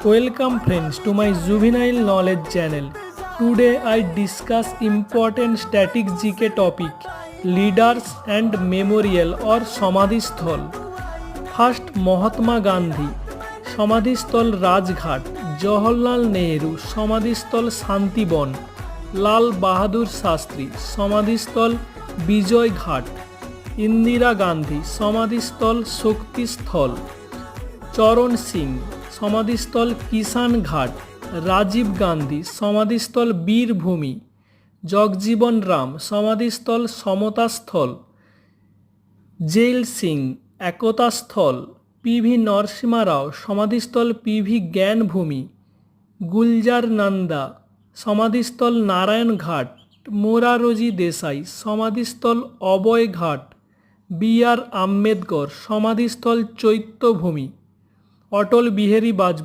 Welcome friends to my juvenile knowledge channel. Today I discuss important static GK topic leaders and memorial or Samadhisthal. First Mahatma Gandhi Samadhisthal Rajghat, Jawaharlal Nehru Samadhisthal Shantibon, Lal Bahadur Shastri Samadhisthal Bijoy Ghat, Indira Gandhi Samadhisthal Shaktisthal, চরণ সিং সমাধিস্থল কিষান ঘাট, রাজীব গান্ধী সমাধিস্থল বীরভূমি, জগজীবন রাম সমাধিস্থল সমতাস্থল, jail Singh একতাস্থল, PV Narasimha রাও সমাধিস্থল PV জ্ঞানভূমি, Gulzar Nanda সমাধিস্থল নারায়ণ ঘাট, মোরারজি দেশাই সমাধিস্থল অভয় ঘাট, বি আর আম্বেদকর সমাধিস্থল চৈত্যভূমি, অটল বিহারী বাজপেয়ী